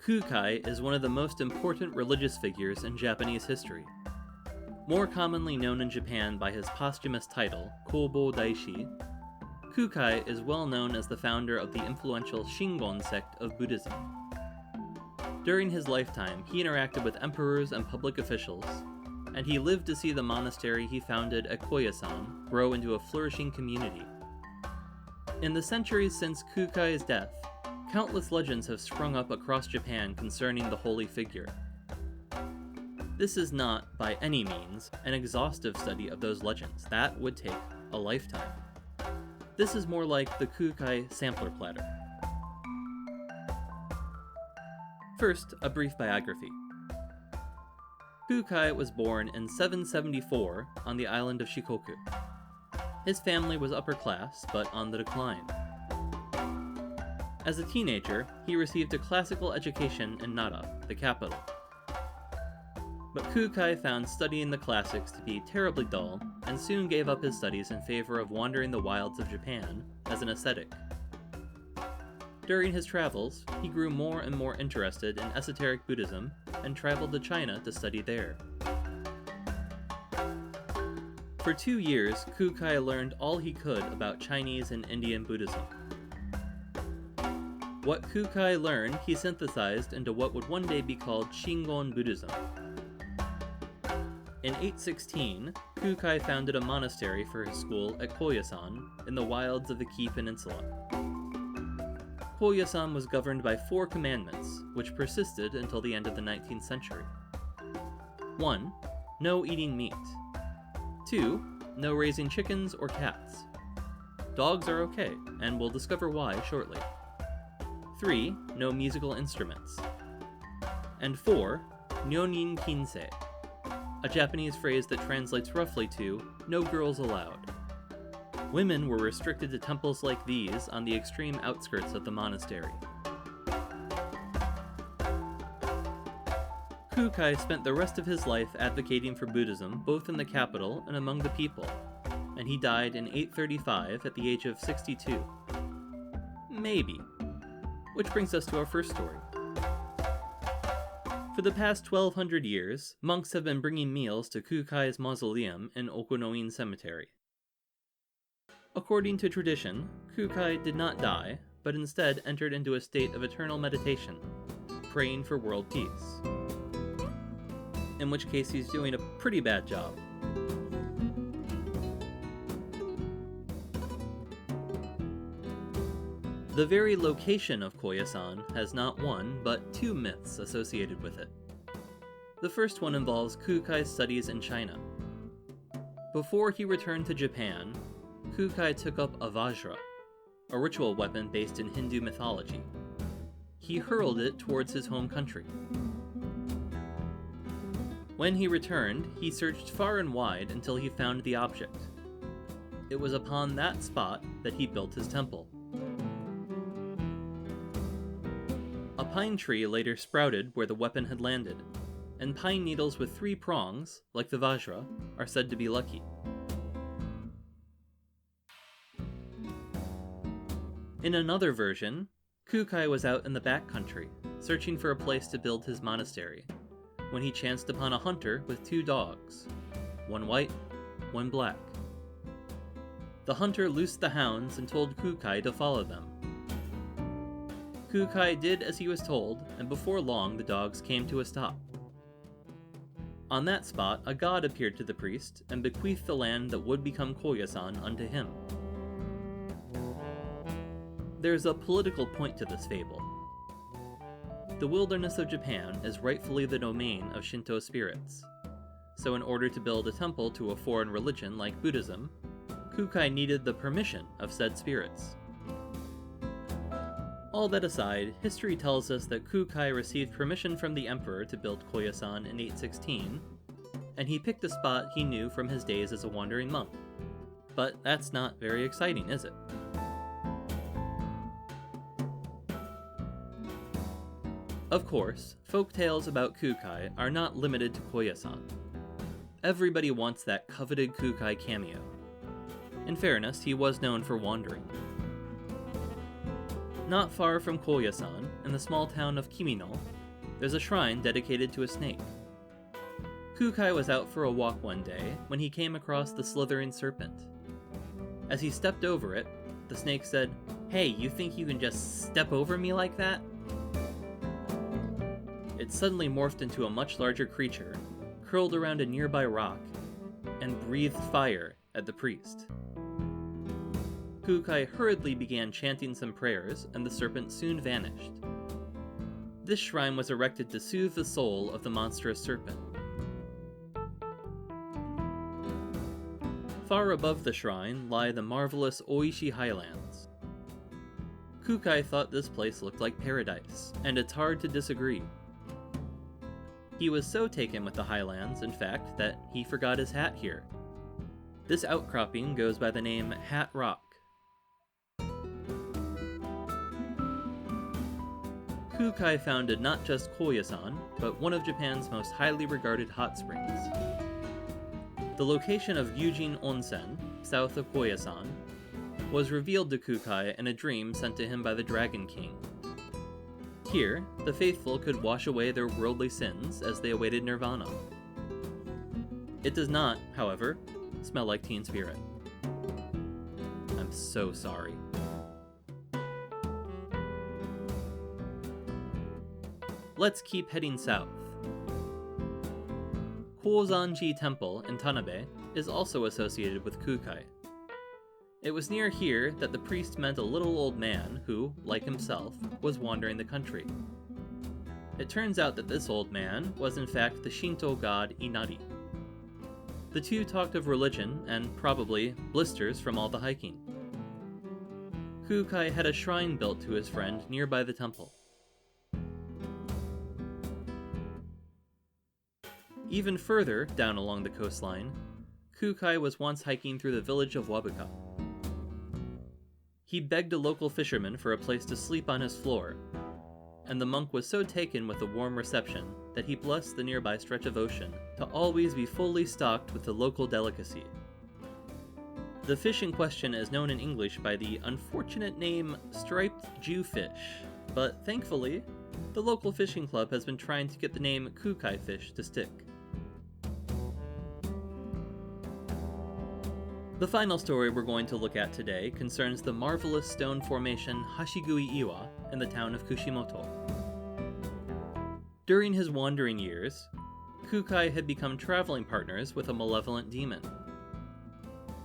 Kukai is one of the most important religious figures in Japanese history. More commonly known in Japan by his posthumous title, Kobo Daishi, Kukai is well known as the founder of the influential Shingon sect of Buddhism. During his lifetime, he interacted with emperors and public officials, and he lived to see the monastery he founded at Koyasan grow into a flourishing community. In the centuries since Kukai's death, countless legends have sprung up across Japan concerning the holy figure. This is not, by any means, an exhaustive study of those legends. That would take a lifetime. This is more like the Kukai sampler platter. First, a brief biography. Kukai was born in 774 on the island of Shikoku. His family was upper class, but on the decline. As a teenager, he received a classical education in Nara, the capital. But Kukai found studying the classics to be terribly dull, and soon gave up his studies in favor of wandering the wilds of Japan as an ascetic. During his travels, he grew more and more interested in esoteric Buddhism and traveled to China to study there. For 2 years, Kukai learned all he could about Chinese and Indian Buddhism. What Kukai learned, he synthesized into what would one day be called Shingon Buddhism. In 816, Kukai founded a monastery for his school at Koyasan in the wilds of the Kii Peninsula. Koyasan was governed by 4 commandments, which persisted until the end of the 19th century. 1. No eating meat. 2. No raising chickens or cats. Dogs are okay, and we'll discover why shortly. 3. No musical instruments. And 4. Nyonin kinsei, a Japanese phrase that translates roughly to, no girls allowed. Women were restricted to temples like these on the extreme outskirts of the monastery. Kukai spent the rest of his life advocating for Buddhism both in the capital and among the people, and he died in 835 at the age of 62. Maybe. Which brings us to our first story. For the past 1200 years, monks have been bringing meals to Kukai's mausoleum in Okunoin Cemetery. According to tradition, Kukai did not die, but instead entered into a state of eternal meditation, praying for world peace. In which case he's doing a pretty bad job. The very location of Koyasan has not one, but 2 myths associated with it. The first one involves Kukai's studies in China. Before he returned to Japan, Kukai took up a vajra, a ritual weapon based in Hindu mythology. He hurled it towards his home country. When he returned, he searched far and wide until he found the object. It was upon that spot that he built his temple. A pine tree later sprouted where the weapon had landed, and pine needles with 3 prongs, like the vajra, are said to be lucky. In another version, Kukai was out in the backcountry, searching for a place to build his monastery, when he chanced upon a hunter with 2 dogs, one white, one black. The hunter loosed the hounds and told Kukai to follow them. Kukai did as he was told, and before long the dogs came to a stop. On that spot, a god appeared to the priest and bequeathed the land that would become Koyasan unto him. There's a political point to this fable. The wilderness of Japan is rightfully the domain of Shinto spirits, so in order to build a temple to a foreign religion like Buddhism, Kukai needed the permission of said spirits. All that aside, history tells us that Kukai received permission from the emperor to build Koyasan in 816, and he picked a spot he knew from his days as a wandering monk. But that's not very exciting, is it? Of course, folk tales about Kukai are not limited to Koyasan. Everybody wants that coveted Kukai cameo. In fairness, he was known for wandering. Not far from Koyasan, in in the small town of Kimino, there's a shrine dedicated to a snake. Kukai was out for a walk one day when he came across the slithering serpent. As he stepped over it, the snake said, "Hey, you think you can just step over me like that?" It suddenly morphed into a much larger creature, curled around a nearby rock, and breathed fire at the priest. Kukai hurriedly began chanting some prayers, and the serpent soon vanished. This shrine was erected to soothe the soul of the monstrous serpent. Far above the shrine lie the marvelous Oishi Highlands. Kukai thought this place looked like paradise, and it's hard to disagree. He was so taken with the highlands, in fact, that he forgot his hat here. This outcropping goes by the name Hat Rock. Kukai founded not just Koyasan, but one of Japan's most highly regarded hot springs. The location of Yujin Onsen, south of Koyasan, was revealed to Kukai in a dream sent to him by the Dragon King. Here, the faithful could wash away their worldly sins as they awaited nirvana. It does not, however, smell like Teen Spirit. I'm so sorry. Let's keep heading south. Kozanji Temple in Tanabe is also associated with Kukai. It was near here that the priest met a little old man who, like himself, was wandering the country. It turns out that this old man was in fact the Shinto god Inari. The two talked of religion and, probably, blisters from all the hiking. Kukai had a shrine built to his friend nearby the temple. Even further down along the coastline, Kukai was once hiking through the village of Wabuka. He begged a local fisherman for a place to sleep on his floor, and the monk was so taken with the warm reception that he blessed the nearby stretch of ocean to always be fully stocked with the local delicacy. The fish in question is known in English by the unfortunate name striped jewfish, but thankfully, the local fishing club has been trying to get the name Kukai fish to stick. The final story we're going to look at today concerns the marvelous stone formation Hashigui-iwa in the town of Kushimoto. During his wandering years, Kukai had become traveling partners with a malevolent demon.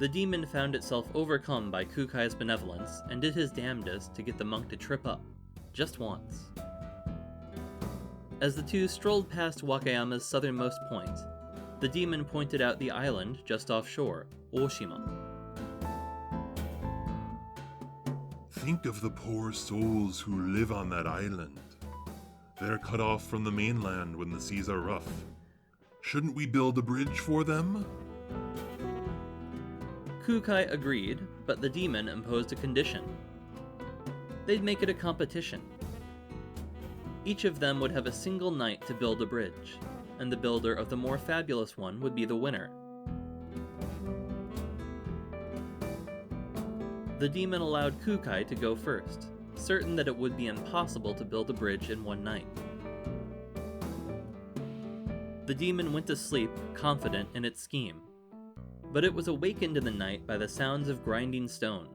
The demon found itself overcome by Kukai's benevolence and did his damnedest to get the monk to trip up, just once. As the two strolled past Wakayama's southernmost point, the demon pointed out the island just offshore, Oshima. Think of the poor souls who live on that island. They're cut off from the mainland when the seas are rough. Shouldn't we build a bridge for them? Kukai agreed, but the demon imposed a condition. They'd make it a competition. Each of them would have a single night to build a bridge, and the builder of the more fabulous one would be the winner. The demon allowed Kukai to go first, certain that it would be impossible to build a bridge in one night. The demon went to sleep, confident in its scheme, but it was awakened in the night by the sounds of grinding stone.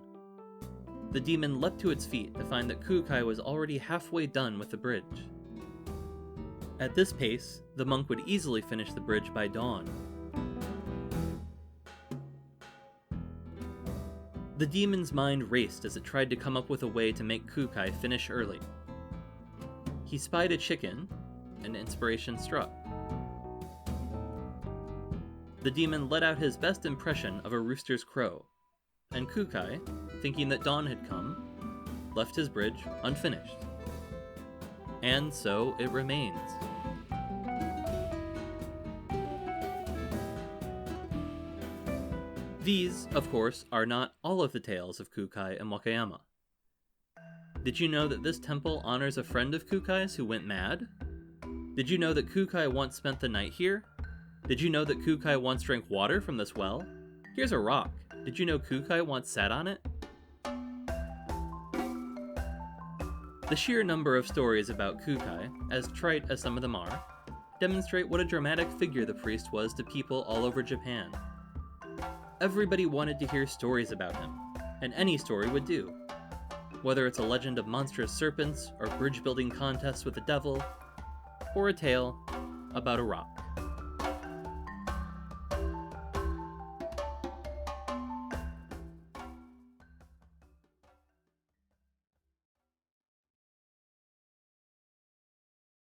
The demon leapt to its feet to find that Kukai was already halfway done with the bridge. At this pace, the monk would easily finish the bridge by dawn. The demon's mind raced as it tried to come up with a way to make Kukai finish early. He spied a chicken, and inspiration struck. The demon let out his best impression of a rooster's crow, and Kukai, thinking that dawn had come, left his bridge unfinished. And so it remains. These, of course, are not all of the tales of Kukai and Wakayama. Did you know that this temple honors a friend of Kukai's who went mad? Did you know that Kukai once spent the night here? Did you know that Kukai once drank water from this well? Here's a rock. Did you know Kukai once sat on it? The sheer number of stories about Kukai, as trite as some of them are, demonstrate what a dramatic figure the priest was to people all over Japan. Everybody wanted to hear stories about him, and any story would do. Whether it's a legend of monstrous serpents, or bridge-building contests with the devil, or a tale about a rock.